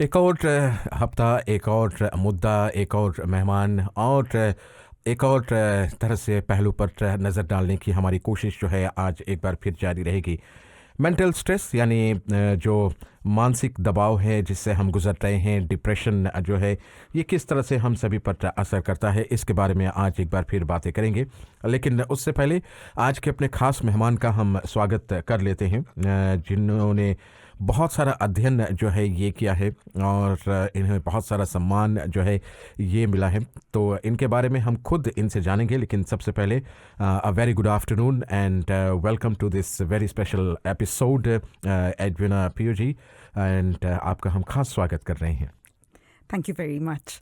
एक और हफ्ता, एक और मुद्दा, एक और मेहमान और एक और तरह से पहलू पर नज़र डालने की हमारी कोशिश जो है आज एक बार फिर जारी रहेगी। मेंटल स्ट्रेस यानी जो मानसिक दबाव है जिससे हम गुजर रहे हैं, डिप्रेशन जो है ये किस तरह से हम सभी पर असर करता है, इसके बारे में आज एक बार फिर बातें करेंगे। लेकिन उससे पहले आज के अपने ख़ास मेहमान का हम स्वागत कर लेते हैं, जिन्होंने बहुत सारा अध्ययन जो है ये किया है और इन्हें बहुत सारा सम्मान जो है ये मिला है। तो इनके बारे में हम खुद इनसे जानेंगे, लेकिन सबसे पहले a very good afternoon and welcome to this very special episode, Edwina Pio ji, and आपका हम खास स्वागत कर रहे हैं। Thank you very much.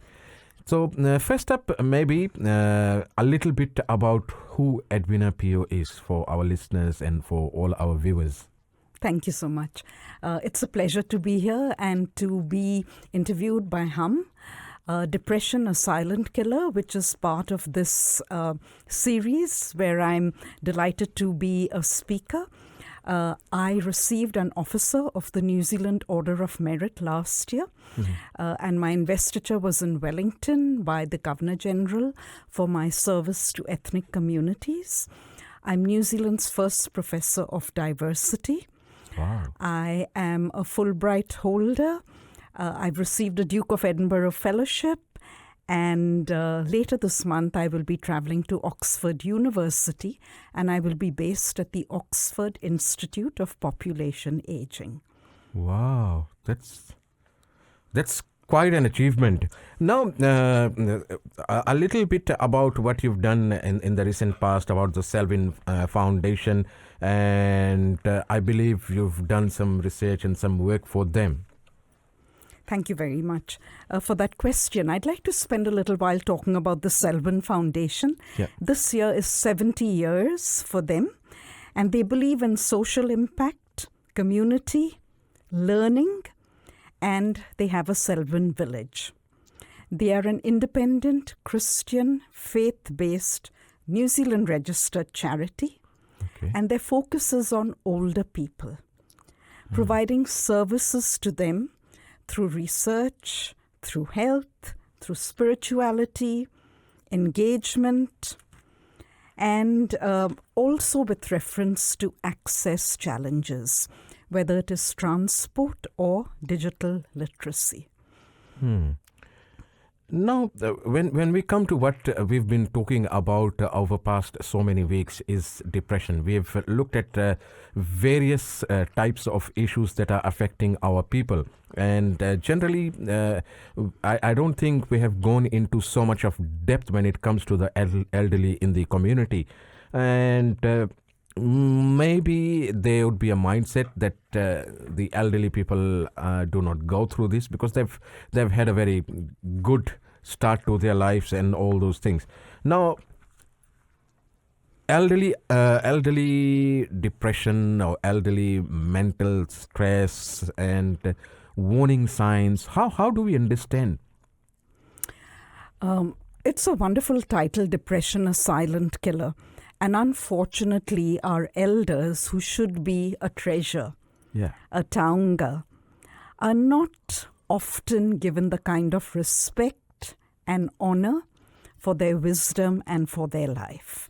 So first up, maybe a little bit about who Edwina Pio is for our listeners and for all our viewers. Thank you so much. It's a pleasure to be here and to be interviewed by Hum. Depression, a Silent Killer, which is part of this series where I'm delighted to be a speaker. I received an officer of the New Zealand Order of Merit last year, and my investiture was in Wellington by the Governor-General for my service to ethnic communities. I'm New Zealand's first professor of diversity. Wow. I am a Fulbright holder. I've received a Duke of Edinburgh Fellowship, and later this month I will be traveling to Oxford University, and I will be based at the Oxford Institute of Population Aging. Wow, that's quite an achievement. Now, a little bit about what you've done in the recent past about the Selvin Foundation, and I believe you've done some research and some work for them. Thank you very much for that question. I'd like to spend a little while talking about the Selvin Foundation. Yeah. This year is 70 years for them, and they believe in social impact, community, learning, and they have a Selvin village. They are an independent, Christian, faith-based, New Zealand registered charity, Okay. and their focus is on older people, providing services to them through research, through health, through spirituality, engagement, and also with reference to access challenges, whether it is transport or digital literacy. Now, when we come to what we've been talking about over past so many weeks is depression. We've looked at various types of issues that are affecting our people. And generally, I don't think we have gone into so much of depth when it comes to the elderly in the community. And maybe there would be a mindset that the elderly people do not go through this because they've had a very good start to their lives and all those things. Now, elderly depression or elderly mental stress and warning signs. How do we understand? It's a wonderful title, Depression, a Silent Killer. And unfortunately, our elders, who should be a treasure, Yeah. a taonga, are not often given the kind of respect and honor for their wisdom and for their life.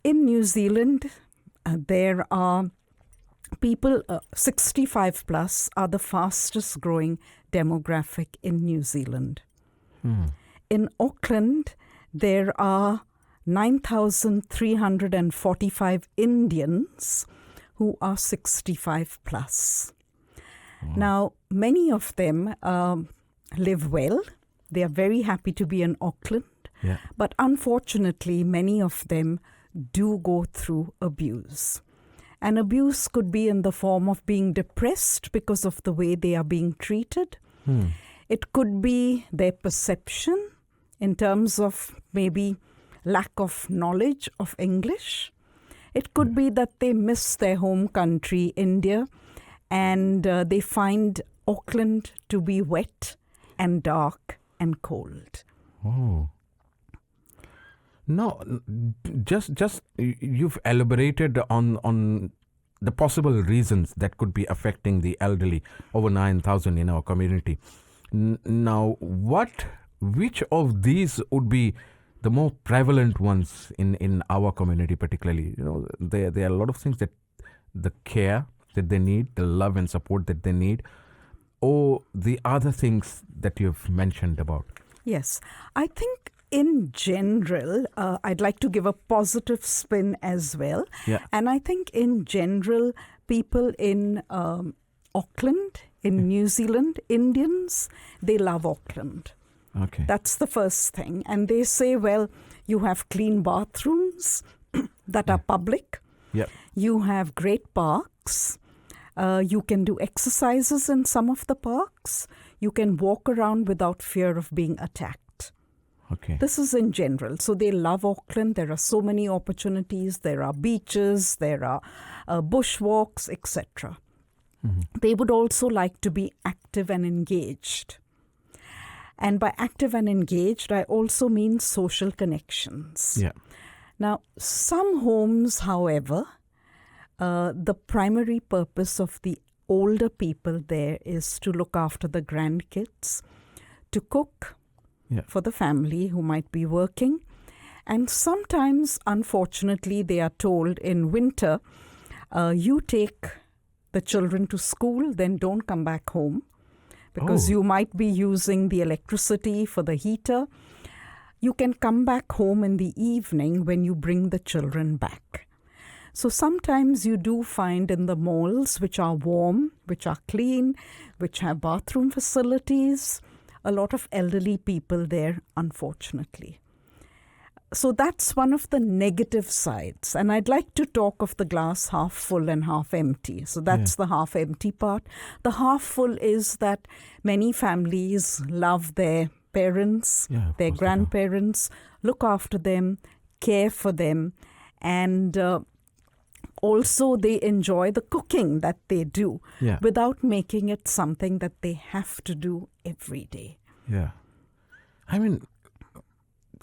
In New Zealand, there are people 65 plus are the fastest growing demographic in New Zealand. In Auckland, there are 9,345 Indians who are 65 plus. Now, many of them live well. They are very happy to be in Auckland. Yeah. But unfortunately, many of them do go through abuse. And abuse could be in the form of being depressed because of the way they are being treated. It could be their perception in terms of maybe lack of knowledge of English. It could be that they miss their home country, India, and they find Auckland to be wet and dark and cold. Oh. No, just you've elaborated on the possible reasons that could be affecting the elderly, over 9,000 in our community. Now, which of these would be the more prevalent ones in our community particularly? There are a lot of things that the care that they need, the love and support that they need, or the other things that you've mentioned about. Yes, I think in general, I'd like to give a positive spin as well. Yeah. And I think in general, people in Auckland, in New Zealand, Indians, they love Auckland. Okay. That's the first thing. And they say, well, you have clean bathrooms that are public. Yep. You have great parks. You can do exercises in some of the parks. You can walk around without fear of being attacked. Okay. This is in general. So they love Auckland. There are so many opportunities. There are beaches, there are bushwalks, etc. Mm-hmm. They would also like to be active and engaged. And by active and engaged, I also mean social connections. Yeah. Now, some homes, however, the primary purpose of the older people there is to look after the grandkids, to cook for the family who might be working. And sometimes, unfortunately, they are told in winter, you take the children to school, then don't come back home because you might be using the electricity for the heater. You can come back home in the evening when you bring the children back. So sometimes you do find in the malls, which are warm, which are clean, which have bathroom facilities, a lot of elderly people there, unfortunately. So that's one of the negative sides. And I'd like to talk of the glass half full and half empty. So that's the half empty part. The half full is that many families love their parents, their grandparents, look after them, care for them, and also they enjoy the cooking that they do without making it something that they have to do every day. Yeah. I mean,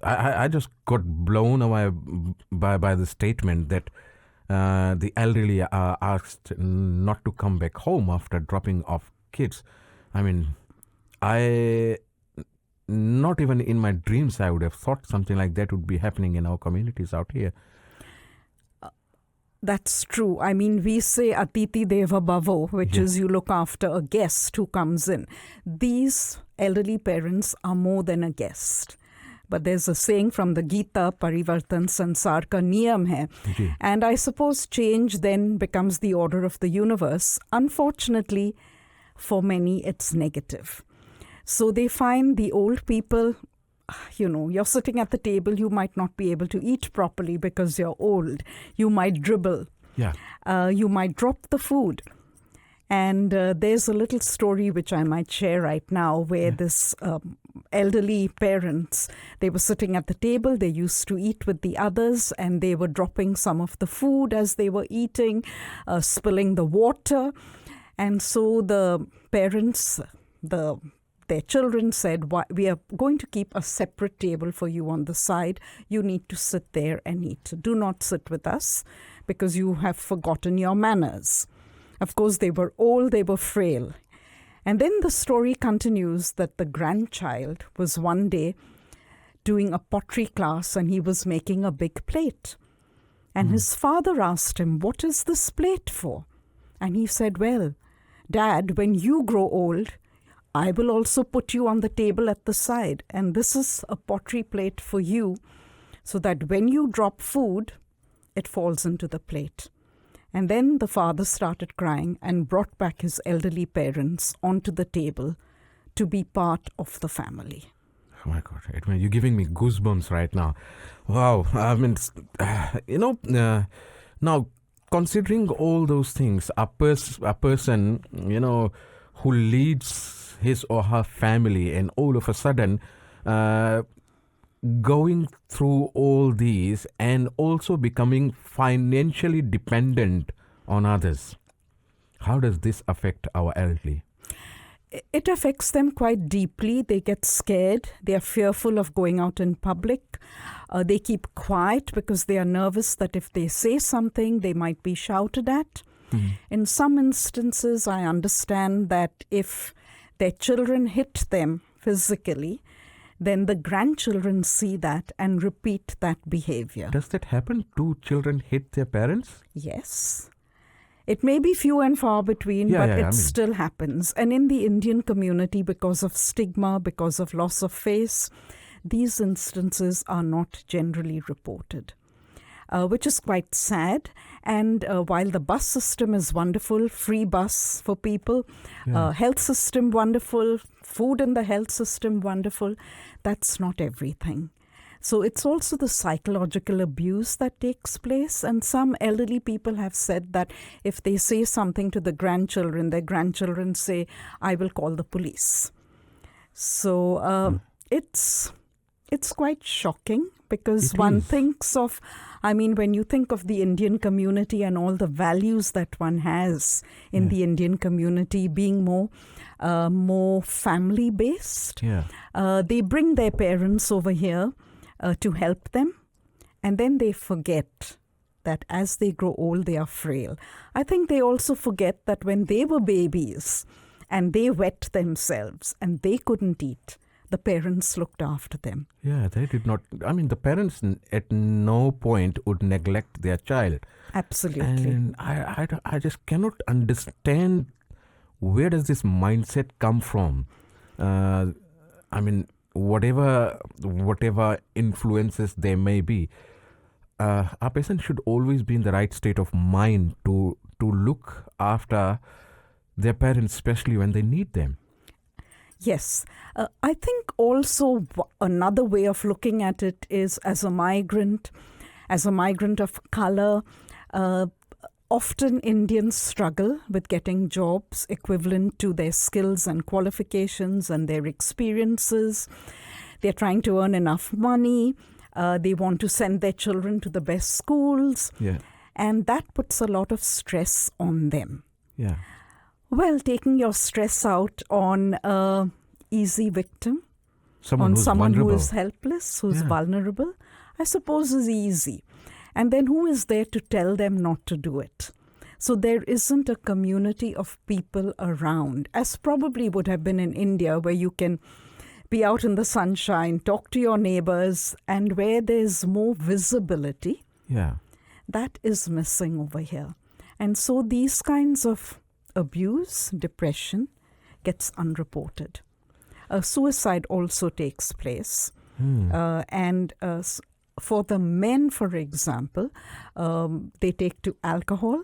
I just got blown away by the statement that the elderly are asked not to come back home after dropping off kids. I mean, not even in my dreams I would have thought something like that would be happening in our communities out here. That's true. I mean, we say Atiti Deva Bhavo, which is you look after a guest who comes in. These elderly parents are more than a guest. But there's a saying from the Gita, Parivartan Sansar Ka Niyam hai. And I suppose change then becomes the order of the universe. Unfortunately, for many, it's negative. So they find the old people, you're sitting at the table, you might not be able to eat properly because you're old. You might dribble. You might drop the food. And there's a little story which I might share right now where this elderly parents, they were sitting at the table, they used to eat with the others, and they were dropping some of the food as they were eating, spilling the water. And so the parents, their children said, we are going to keep a separate table for you on the side. You need to sit there and eat. Do not sit with us because you have forgotten your manners. Of course, they were old, they were frail. And then the story continues that the grandchild was one day doing a pottery class and he was making a big plate. And his father asked him, what is this plate for? And he said, well, Dad, when you grow old, I will also put you on the table at the side. And this is a pottery plate for you so that when you drop food, it falls into the plate. And then the father started crying and brought back his elderly parents onto the table to be part of the family. Oh my God, Edwina, you're giving me goosebumps right now. Wow. I mean, now considering all those things, a person, who leads his or her family and all of a sudden going through all these and also becoming financially dependent on others. How does this affect our elderly? It affects them quite deeply. They get scared. They are fearful of going out in public. They keep quiet because they are nervous that if they say something, they might be shouted at. In some instances, I understand that if their children hit them physically, then the grandchildren see that and repeat that behavior. Does that happen? Do children hit their parents? Yes. It may be few and far between, but it still happens. And in the Indian community, because of stigma, because of loss of face, these instances are not generally reported, which is quite sad. And while the bus system is wonderful, free bus for people, health system wonderful, food in the health system wonderful, that's not everything. So it's also the psychological abuse that takes place. And some elderly people have said that if they say something to the grandchildren, their grandchildren say, I will call the police. So it's quite shocking because one thinks of, when you think of the Indian community and all the values that one has in the Indian community being more family-based, they bring their parents over here to help them, and then they forget that as they grow old, they are frail. I think they also forget that when they were babies and they wet themselves and they couldn't eat, the parents looked after them. Yeah, they did not. The parents at no point would neglect their child. Absolutely. And I just cannot understand where does this mindset come from. Whatever influences there may be, a person should always be in the right state of mind to look after their parents, especially when they need them. Yes. I think also another way of looking at it is as a migrant of color, often Indians struggle with getting jobs equivalent to their skills and qualifications and their experiences. They're trying to earn enough money. They want to send their children to the best schools. Yeah. And that puts a lot of stress on them. Yeah. Well, taking your stress out on an easy victim, someone who is helpless, who's vulnerable, I suppose is easy. And then who is there to tell them not to do it? So there isn't a community of people around, as probably would have been in India, where you can be out in the sunshine, talk to your neighbors, and where there's more visibility. Yeah. That is missing over here. And so these kinds of abuse, depression, gets unreported. Suicide also takes place. For the men, for example, they take to alcohol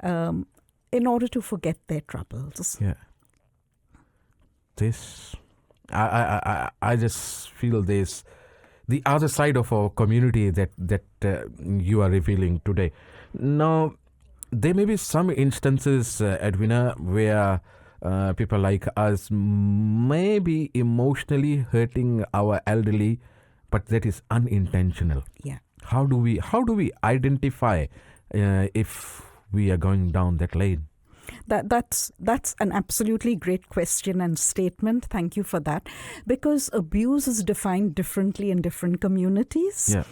in order to forget their troubles. Yeah. I just feel this, the other side of our community that you are revealing today. Now, there may be some instances, Edwina, where people like us may be emotionally hurting our elderly, but that is unintentional. Yeah. How do we identify if we are going down that lane? That's an absolutely great question and statement. Thank you for that. Because abuse is defined differently in different communities. Yeah.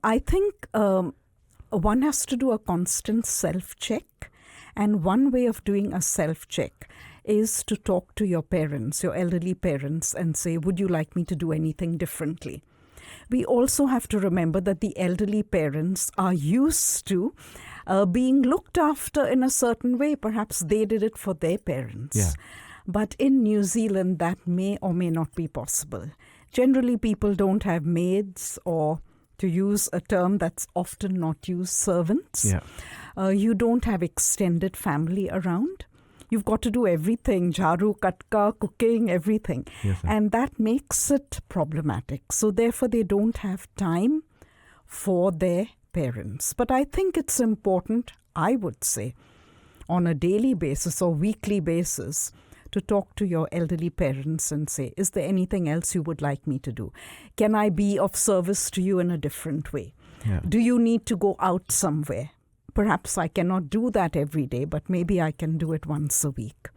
I think one has to do a constant self-check. And one way of doing a self-check is to talk to your parents, your elderly parents, and say, would you like me to do anything differently? We also have to remember that the elderly parents are used to being looked after in a certain way. Perhaps they did it for their parents. Yeah. But in New Zealand, that may or may not be possible. Generally, people don't have maids, or, to use a term that's often not used, servants. Yeah. You don't have extended family around. You've got to do everything, jharu, katka, cooking, everything. Yes, sir. And that makes it problematic. So therefore, they don't have time for their parents. But I think it's important, I would say, on a daily basis or weekly basis, to talk to your elderly parents and say, is there anything else you would like me to do? Can I be of service to you in a different way? Yeah. Do you need to go out somewhere? Perhaps I cannot do that every day, but maybe I can do it once a week.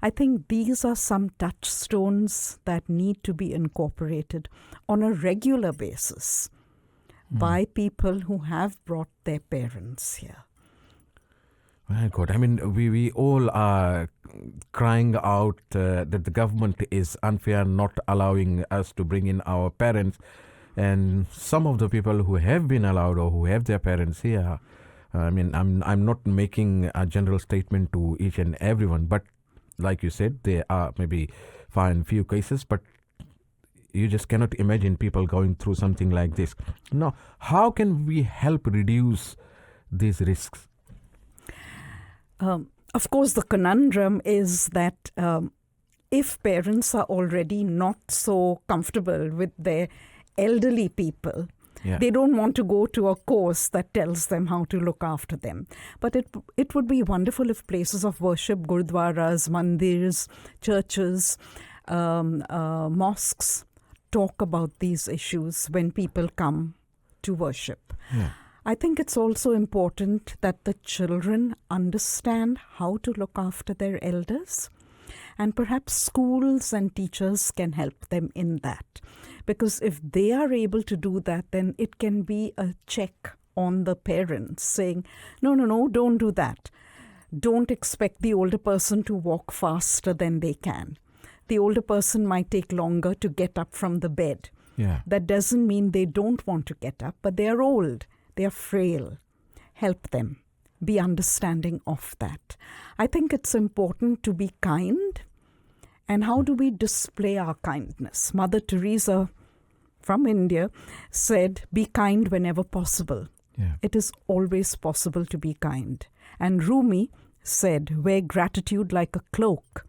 I think these are some touchstones that need to be incorporated on a regular basis by people who have brought their parents here. My God, I mean, we all are crying out that the government is unfair, not allowing us to bring in our parents. And some of the people who have been allowed or who have their parents here, I mean, I'm not making a general statement to each and everyone, but like you said, there are maybe fine few cases, but you just cannot imagine people going through something like this. Now, how can we help reduce these risks? Of course, the conundrum is that if parents are already not so comfortable with their elderly people, they don't want to go to a course that tells them how to look after them. But it would be wonderful if places of worship, gurdwaras, mandirs, churches, mosques, talk about these issues when people come to worship. I think it's also important that the children understand how to look after their elders, and perhaps schools and teachers can help them in that. Because if they are able to do that, then it can be a check on the parents saying, no, don't do that. Don't expect the older person to walk faster than they can. The older person might take longer to get up from the bed. That doesn't mean they don't want to get up, but they are old. They are frail. Help them. Be understanding of that. I think it's important to be kind. And how do we display our kindness? Mother Teresa from India said, be kind whenever possible. It is always possible to be kind. And Rumi said, wear gratitude like a cloak,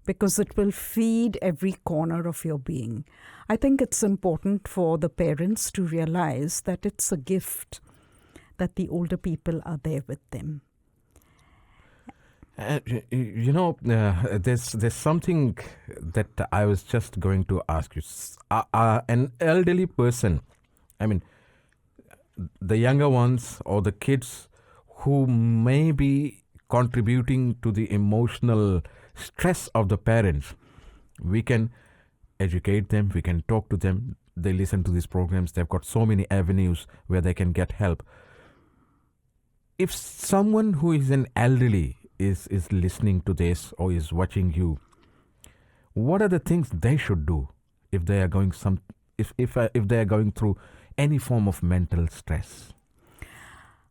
because it will feed every corner of your being. I think it's important for the parents to realize that it's a gift that the older people are there with them. There's something that I was just going to ask you. An elderly person, I mean, the younger ones or the kids who may be contributing to the emotional stress of the parents, we can educate them, we can talk to them, they listen to these programs, they've got so many avenues where they can get help. If someone who is an elderly is listening to this or is watching you, what are the things they should do if they are going if they are going through any form of mental stress?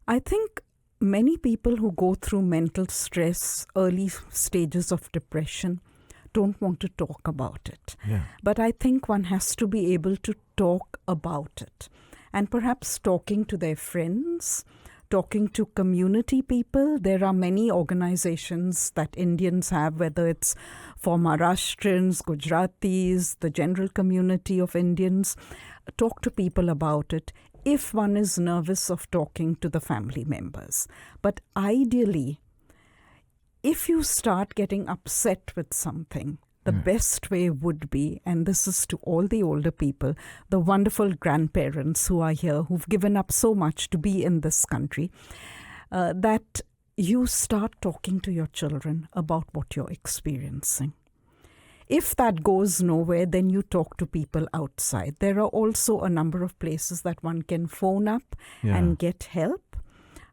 I think many people who go through mental stress, early stages of depression, don't want to talk about it. But I think one has to be able to talk about it. And perhaps talking to their friends, talking to community people. There are many organizations that Indians have, whether it's for Maharashtrians, Gujaratis, the general community of Indians. Talk to people about it if one is nervous of talking to the family members. But ideally, if you start getting upset with something, the best way would be, and this is to all the older people, the wonderful grandparents who are here, who've given up so much to be in this country, that you start talking to your children about what you're experiencing. If that goes nowhere, then you talk to people outside. There are also a number of places that one can phone up and get help.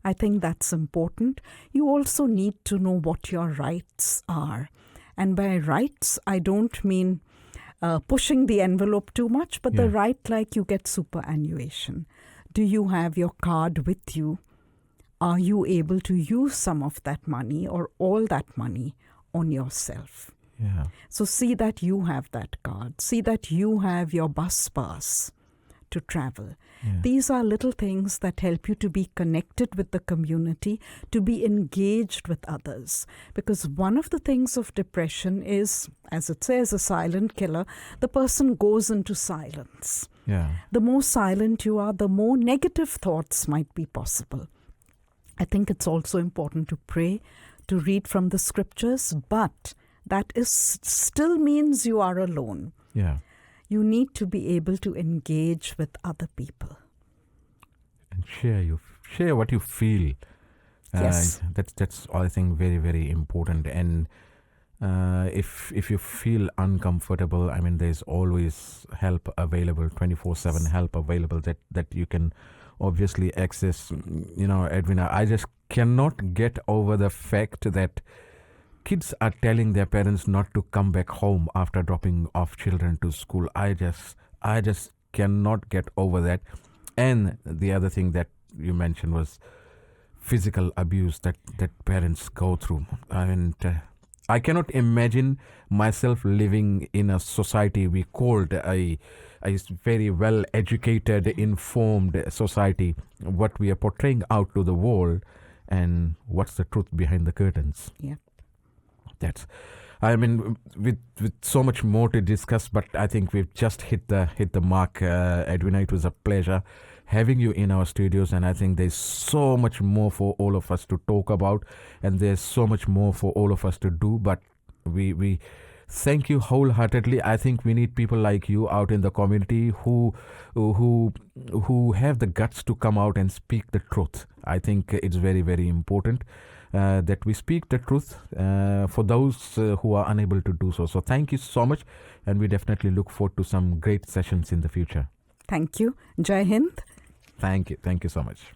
I think that's important. You also need to know what your rights are. And by rights, I don't mean pushing the envelope too much, but the right like you get superannuation. Do you have your card with you? Are you able to use some of that money or all that money on yourself? So see that you have that card. See that you have your bus pass to travel. These are little things that help you to be connected with the community, to be engaged with others. Because one of the things of depression is, as it says, a silent killer. The person goes into silence. The more silent you are, the more negative thoughts might be possible. I think it's also important to pray, to read from the scriptures, but that still means you are alone. You need to be able to engage with other people. And share what you feel. Yes. That's I think very, very important. And if you feel uncomfortable, I mean, there's always help available, 24/7 help available that you can obviously access. Edwina, I just cannot get over the fact that kids are telling their parents not to come back home after dropping off children to school. I just cannot get over that. And the other thing that you mentioned was physical abuse that parents go through. And I cannot imagine myself living in a society we called a very well educated, informed society. What we are portraying out to the world, and what's the truth behind the curtains. Yeah. That's, I mean, with so much more to discuss, but I think we've just hit the mark. Edwina, it was a pleasure having you in our studios, and I think there's so much more for all of us to talk about, and there's so much more for all of us to do. But we thank you wholeheartedly. I think we need people like you out in the community who have the guts to come out and speak the truth. I think it's very, very important that we speak the truth for those who are unable to do so. So thank you so much, and we definitely look forward to some great sessions in the future. Thank you. Jai Hind. Thank you so much.